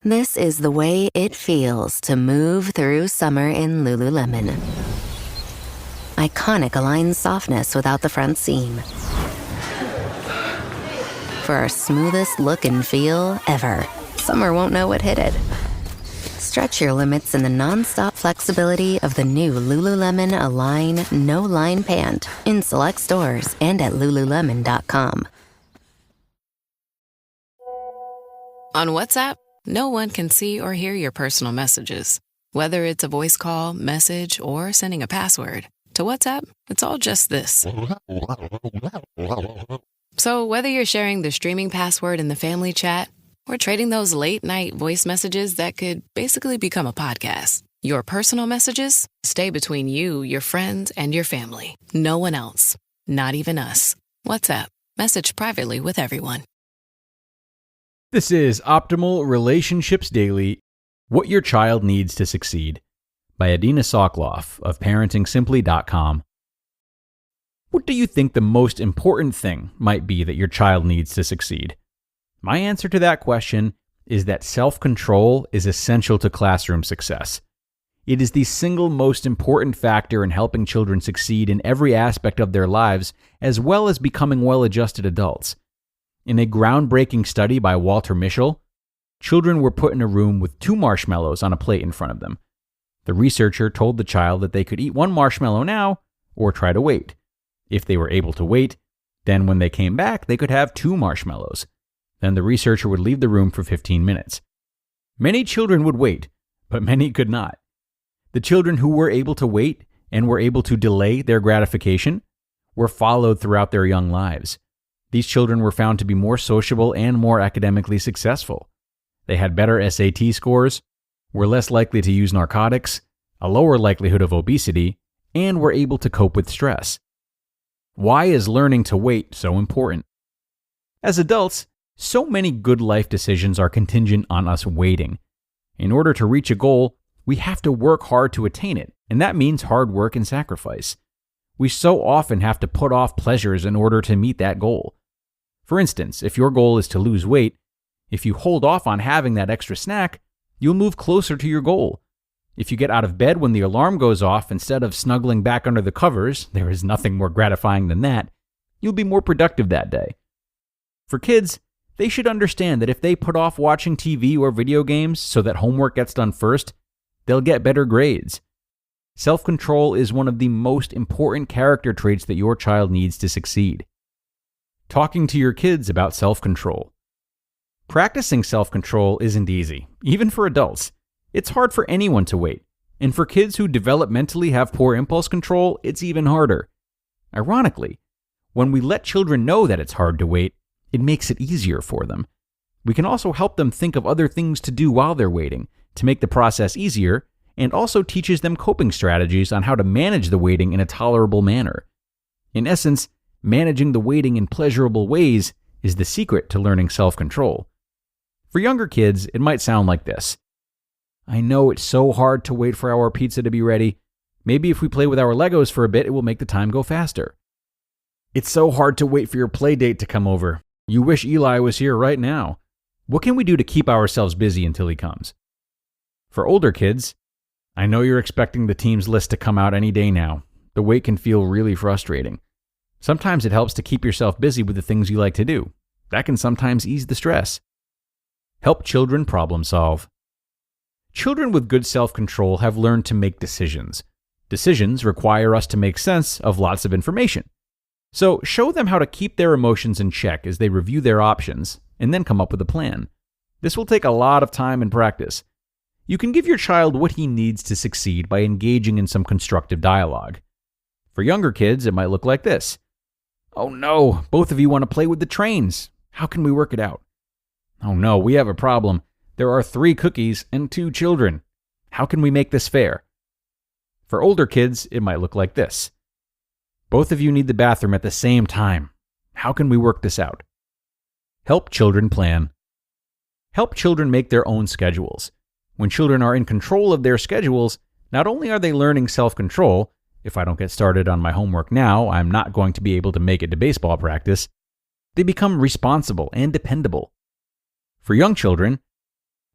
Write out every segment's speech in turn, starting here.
This is the way it feels to move through summer in Lululemon. Iconic Align softness without the front seam. For our smoothest look and feel ever, summer won't know what hit it. Stretch your limits in the non-stop flexibility of the new Lululemon Align No-Line Pant in select stores and at Lululemon.com. On WhatsApp, no one can see or hear your personal messages. Whether it's a voice call, message, or sending a password. To WhatsApp, it's all just this. So whether you're sharing the streaming password in the family chat or trading those late-night voice messages that could basically become a podcast, your personal messages stay between you, your friends, and your family. No one else. Not even us. WhatsApp. Message privately with everyone. This is Optimal Relationships Daily, What Your Child Needs to Succeed, by Adina Soclof of ParentingSimply.com. What do you think the most important thing might be that your child needs to succeed? My answer to that question is that self-control is essential to classroom success. It is the single most important factor in helping children succeed in every aspect of their lives, as well as becoming well-adjusted adults. In a groundbreaking study by Walter Mischel, children were put in a room with 2 marshmallows on a plate in front of them. The researcher told the child that they could eat 1 marshmallow now or try to wait. If they were able to wait, then when they came back, they could have 2 marshmallows. Then the researcher would leave the room for 15 minutes. Many children would wait, but many could not. The children who were able to wait and were able to delay their gratification were followed throughout their young lives. These children were found to be more sociable and more academically successful. They had better SAT scores, were less likely to use narcotics, a lower likelihood of obesity, and were able to cope with stress. Why is learning to wait so important? As adults, so many good life decisions are contingent on us waiting. In order to reach a goal, we have to work hard to attain it, and that means hard work and sacrifice. We so often have to put off pleasures in order to meet that goal. For instance, if your goal is to lose weight, if you hold off on having that extra snack, you'll move closer to your goal. If you get out of bed when the alarm goes off instead of snuggling back under the covers, there is nothing more gratifying than that, you'll be more productive that day. For kids, they should understand that if they put off watching TV or video games so that homework gets done first, they'll get better grades. Self-control is one of the most important character traits that your child needs to succeed. Talking to your kids about self-control. Practicing self-control isn't easy, even for adults. It's hard for anyone to wait, and for kids who developmentally have poor impulse control, it's even harder. Ironically, when we let children know that it's hard to wait, it makes it easier for them. We can also help them think of other things to do while they're waiting, to make the process easier, and also teaches them coping strategies on how to manage the waiting in a tolerable manner. In essence, managing the waiting in pleasurable ways is the secret to learning self-control. For younger kids, it might sound like this. I know it's so hard to wait for our pizza to be ready. Maybe if we play with our Legos for a bit, it will make the time go faster. It's so hard to wait for your play date to come over. You wish Eli was here right now. What can we do to keep ourselves busy until he comes? For older kids, I know you're expecting the team's list to come out any day now. The wait can feel really frustrating. Sometimes it helps to keep yourself busy with the things you like to do. That can sometimes ease the stress. Help children problem solve. Children with good self-control have learned to make decisions. Decisions require us to make sense of lots of information. So show them how to keep their emotions in check as they review their options, and then come up with a plan. This will take a lot of time and practice. You can give your child what he needs to succeed by engaging in some constructive dialogue. For younger kids, it might look like this. Oh no, both of you want to play with the trains. How can we work it out? Oh no, we have a problem. There are 3 cookies and 2 children. How can we make this fair? For older kids, it might look like this. Both of you need the bathroom at the same time. How can we work this out? Help children plan. Help children make their own schedules. When children are in control of their schedules, not only are they learning self-control, if I don't get started on my homework now, I'm not going to be able to make it to baseball practice, they become responsible and dependable. For young children,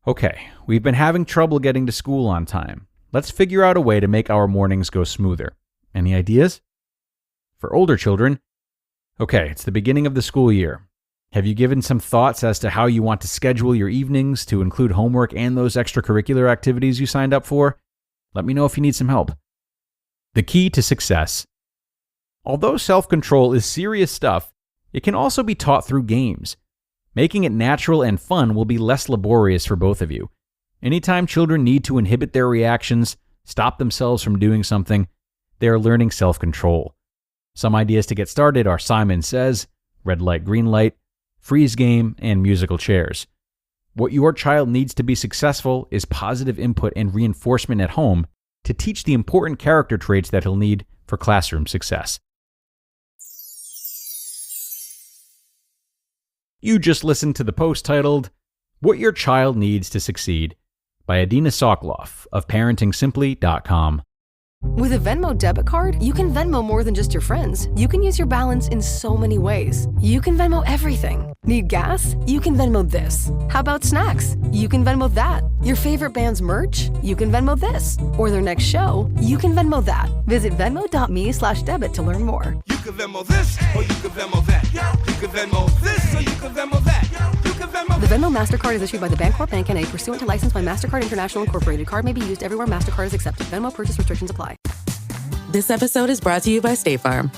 Okay, we've been having trouble getting to school on time. Let's figure out a way to make our mornings go smoother. Any ideas? For older children, okay, it's the beginning of the school year. Have you given some thoughts as to how you want to schedule your evenings to include homework and those extracurricular activities you signed up for? Let me know if you need some help. The key to success. Although self-control is serious stuff, it can also be taught through games. Making it natural and fun will be less laborious for both of you. Anytime children need to inhibit their reactions, stop themselves from doing something, they are learning self-control. Some ideas to get started are Simon Says, red light, green light, freeze game, and musical chairs. What your child needs to be successful is positive input and reinforcement at home to teach the important character traits that he'll need for classroom success. You just listened to the post titled, What Your Child Needs to Succeed by Adina Soclof of parentingsimply.com. With a Venmo debit card, you can Venmo more than just your friends. You can use your balance in so many ways. You can Venmo everything. Need gas? You can Venmo this. How about snacks? You can Venmo that. Your favorite band's merch? You can Venmo this. Or their next show? You can Venmo that. Visit venmo.me/debit to learn more. You can Venmo this, or you can Venmo that. You can Venmo this, or you can Venmo that. You can Venmo. The Venmo MasterCard is issued by the Bancorp Bank N.A. pursuant to license by MasterCard International Incorporated. Card may be used everywhere MasterCard is accepted. Venmo purchase restrictions apply. This episode is brought to you by State Farm.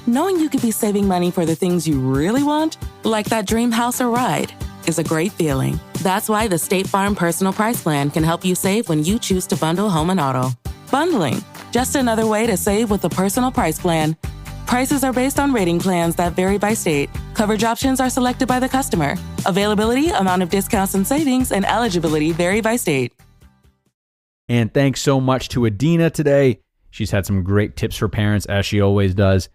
Knowing you could be saving money for the things you really want, like that dream house or ride, is a great feeling. That's why the State Farm Personal Price Plan can help you save when you choose to bundle home and auto. Bundling, just another way to save with a personal price plan. Prices are based on rating plans that vary by state. Coverage options are selected by the customer. Availability, amount of discounts and savings, and eligibility vary by state. And thanks so much to Adina today. She's had some great tips for parents, as she always does.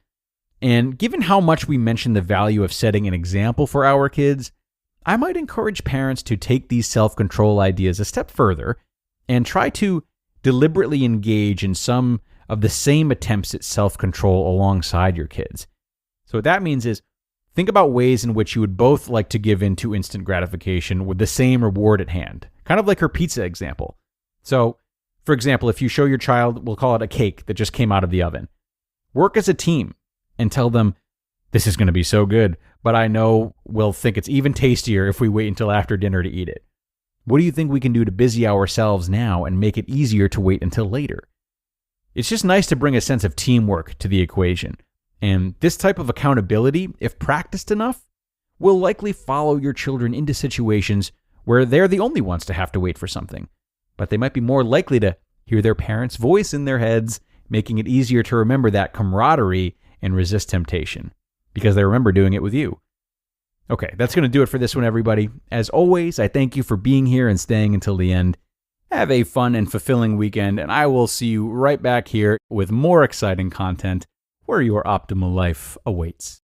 And given how much we mentioned the value of setting an example for our kids, I might encourage parents to take these self-control ideas a step further and try to deliberately engage in some of the same attempts at self-control alongside your kids. So what that means is think about ways in which you would both like to give in to instant gratification with the same reward at hand, kind of like her pizza example. So, for example, if you show your child, we'll call it a cake that just came out of the oven, work as a team and tell them, this is going to be so good, but I know we'll think it's even tastier if we wait until after dinner to eat it. What do you think we can do to busy ourselves now and make it easier to wait until later? It's just nice to bring a sense of teamwork to the equation. And this type of accountability, if practiced enough, will likely follow your children into situations where they're the only ones to have to wait for something. But they might be more likely to hear their parents' voice in their heads, making it easier to remember that camaraderie and resist temptation, because they remember doing it with you. Okay, that's going to do it for this one, everybody. As always, I thank you for being here and staying until the end. Have a fun and fulfilling weekend, and I will see you right back here with more exciting content where your optimal life awaits.